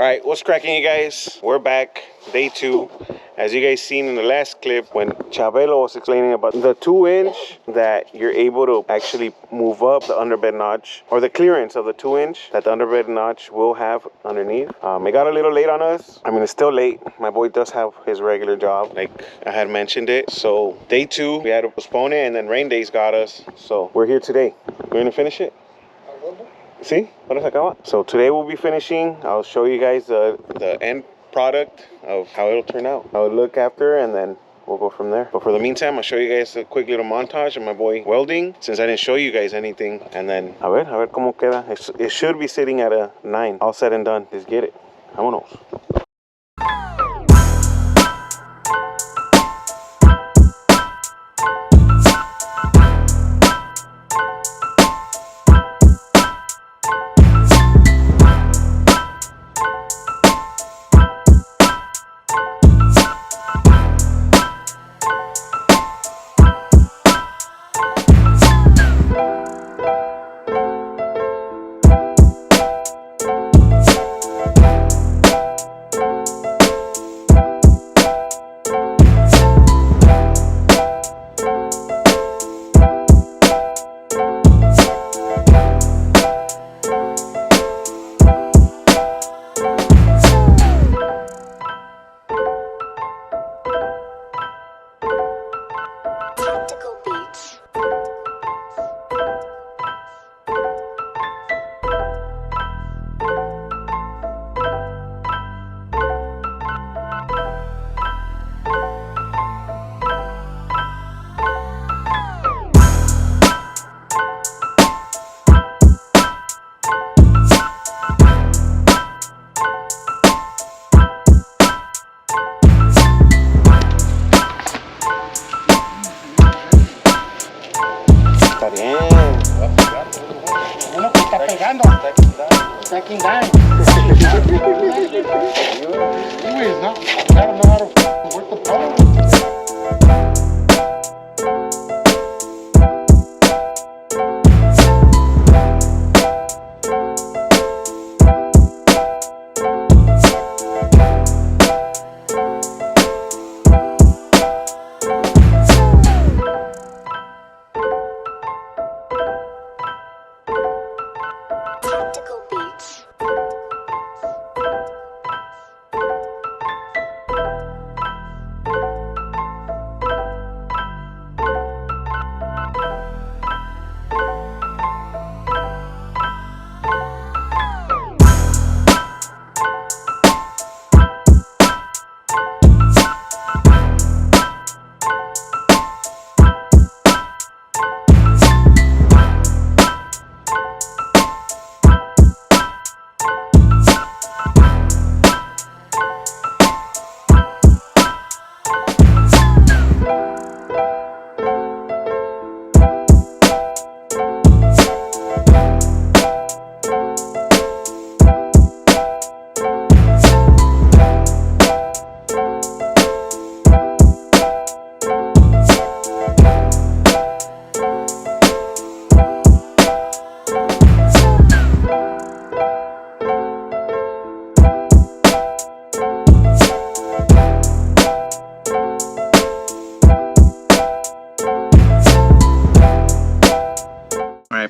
Alright, what's cracking, you guys? We're back, day 2. As you guys seen in the last clip, when Chabelo was explaining about the 2-inch that you're able to actually move up the underbed notch, or the clearance of the 2-inch that the underbed notch will have underneath. It got a little late on us. I mean, it's still late. My boy does have his regular job, like I had mentioned it. So day 2, we had to postpone it, and then rain days got us. So we're here today. We're gonna finish it. See? So today we'll be finishing. I'll show you guys the end product of how it'll turn out, how it'll look after, and then we'll go from there. But for the meantime, I'll show you guys a quick little montage of my boy welding, since I didn't show you guys anything. And then a ver cómo queda. It should be sitting at a 9, all said and done. Let's get it. Vámonos.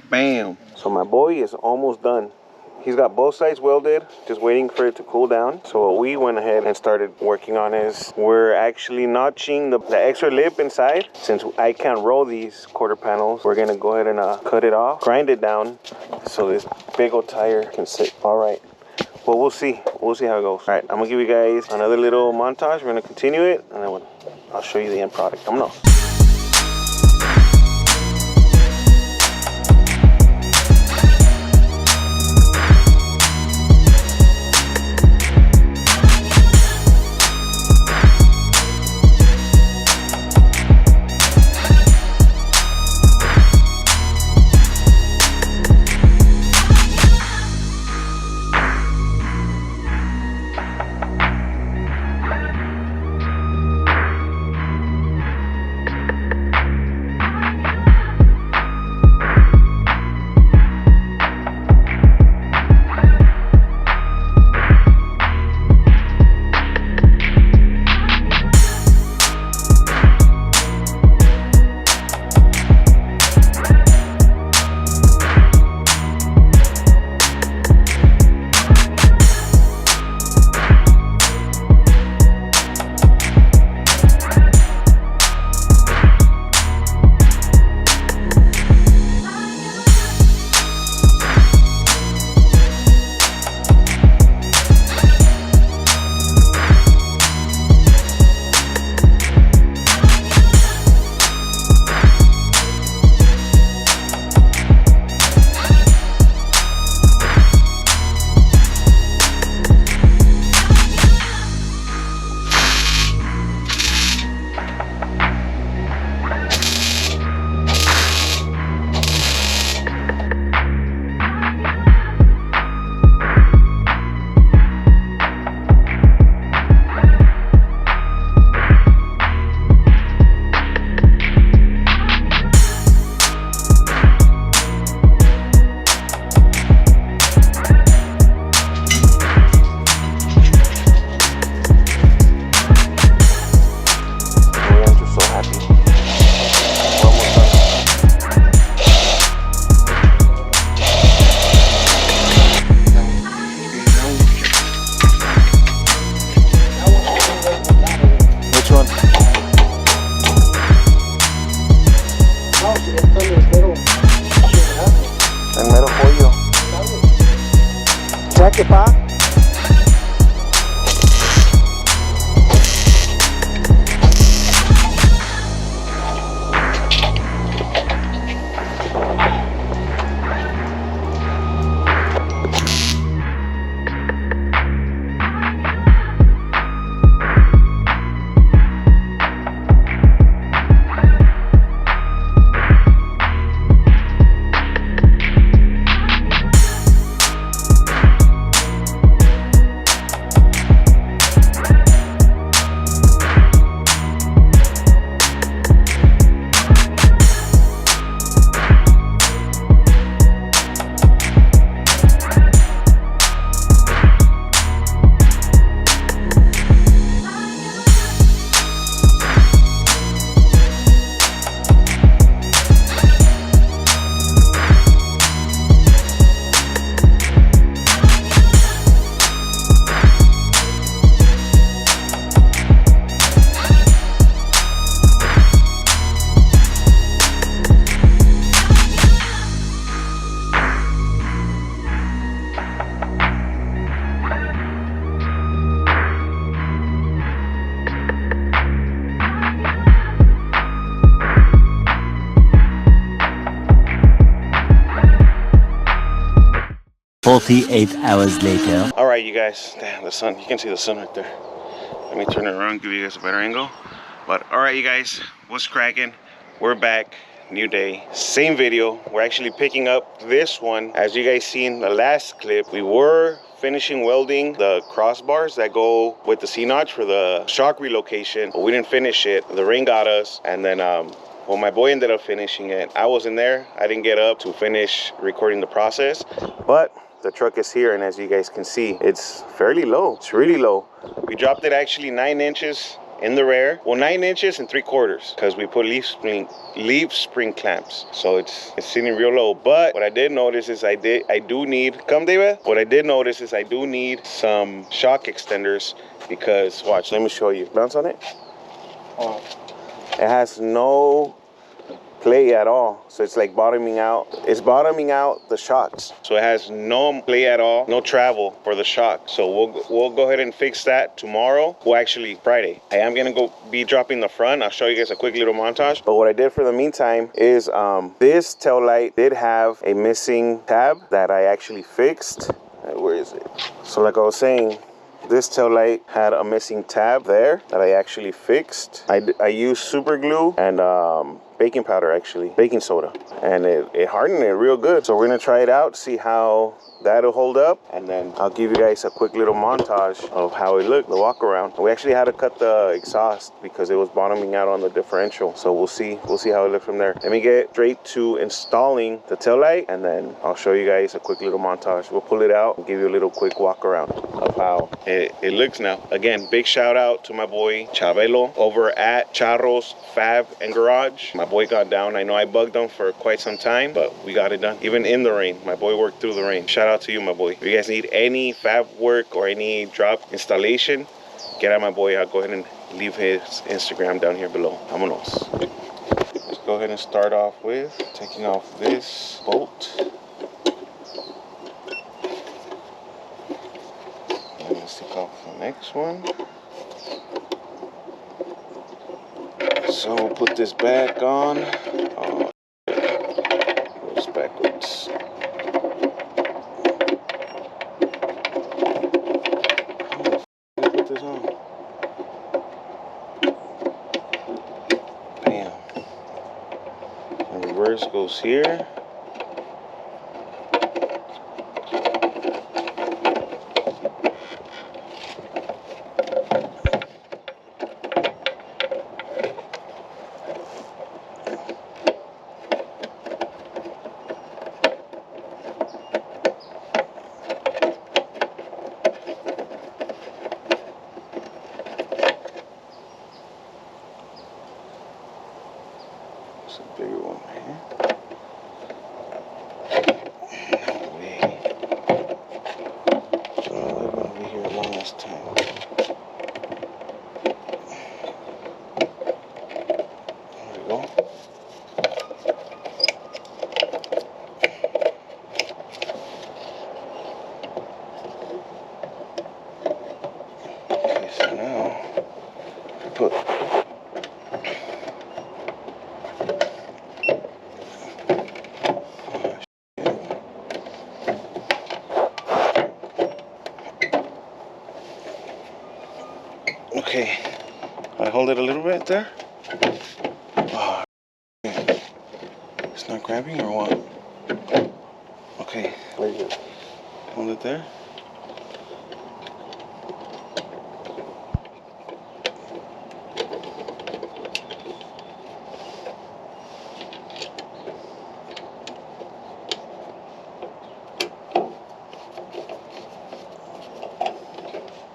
Bam. So my boy is almost done. He's got both sides welded, just waiting for it to cool down. So what we went ahead and started working on is we're actually notching the extra lip inside. Since I can't roll these quarter panels, we're gonna go ahead and cut it off, grind it down, so this big old tire can sit. All right. Well, we'll see how it goes. All right, I'm gonna give you guys another little montage. We're gonna continue it, and then I'll show you the end product. Vámonos. Check it, pa. Hours later. All right, you guys. Damn, the sun. You can see the sun right there. Let me turn it around, give you guys a better angle. But all right, you guys, what's cracking? We're back. New day, same video. We're actually picking up this one. As you guys seen the last clip, we were finishing welding the crossbars that go with the C-notch for the shock relocation, but we didn't finish it. The rain got us, and then well, my boy ended up finishing it. I wasn't there. I didn't get up to finish recording the process, but the truck is here, and as you guys can see, it's fairly low. It's really low. We dropped it actually 9 inches in the rear. Well, 9 inches and 3/4, because we put leaf spring clamps. So it's sitting real low. But what I did notice is I do need, come David? What I did notice is I do need some shock extenders, because watch, let me show you. Bounce on it. Oh. It has no play at all, so it's like bottoming out. It's bottoming out the shocks, so it has no play at all, no travel for the shock. So we'll go ahead and fix that tomorrow. Well, actually Friday. I am gonna go be dropping the front. I'll show you guys a quick little montage. But what I did for the meantime is this tail light did have a missing tab that I actually fixed. Where is it? So like I was saying, this tail light had a missing tab there that I actually fixed. I used super glue and baking powder, actually baking soda, and it hardened it real good. So we're gonna try it out, see how that'll hold up, and then I'll give you guys a quick little montage of how it looked, the walk around. We actually had to cut the exhaust because it was bottoming out on the differential, so we'll see how it looks from there. Let me get straight to installing the tail light, and then I'll show you guys a quick little montage. We'll pull it out and give you a little quick walk around of how it looks now. Again, big shout out to my boy Chabelo over at Charros Fab and Garage. My boy got down. I know I bugged him for quite some time, but we got it done. Even in the rain, my boy worked through the rain. Shout out to you, my boy. If you guys need any fab work or any drop installation, get at my boy. I'll go ahead and leave his Instagram down here below. Vámonos. Let's go ahead and start off with taking off this bolt. And let's take off the next one. So we'll put this back on. Oh, it goes backwards. How the f did I put this on? Bam. The reverse goes here. It's a bigger one here. No way. So they're gonna be here long as time. There we go. Okay, I hold it a little bit there. Oh, okay. It's not grabbing or what? Okay, hold it there.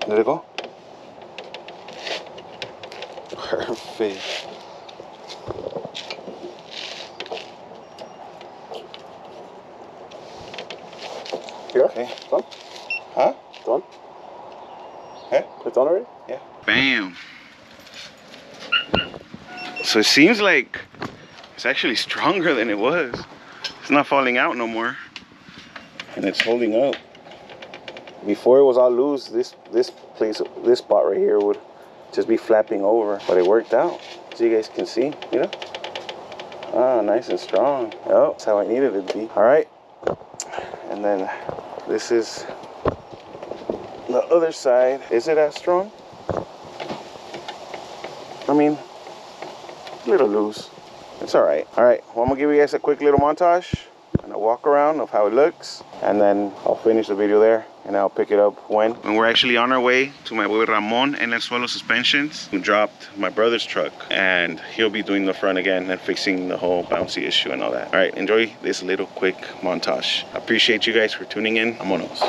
Let it go. Perfect. Yeah, okay. it's done. Huh? It's done. Yeah. It's done already? Yeah. Bam. So it seems like it's actually stronger than it was. It's not falling out no more. And it's holding up. Before it was all loose, this spot right here would just be flapping over, but it worked out. So you guys can see, you know? Ah, nice and strong. Oh, that's how I needed it to be. All right. And then this is the other side. Is it as strong? I mean, a little loose. It's all right. All right, well, I'm gonna give you guys a quick little montage and a walk around of how it looks, and then I'll finish the video there, and I'll pick it up when we're actually on our way to my boy Ramon and El Suelo Suspensions, who dropped my brother's truck, and he'll be doing the front again and fixing the whole bouncy issue and all that. All right, enjoy this little quick montage. I appreciate you guys for tuning in. Vámonos.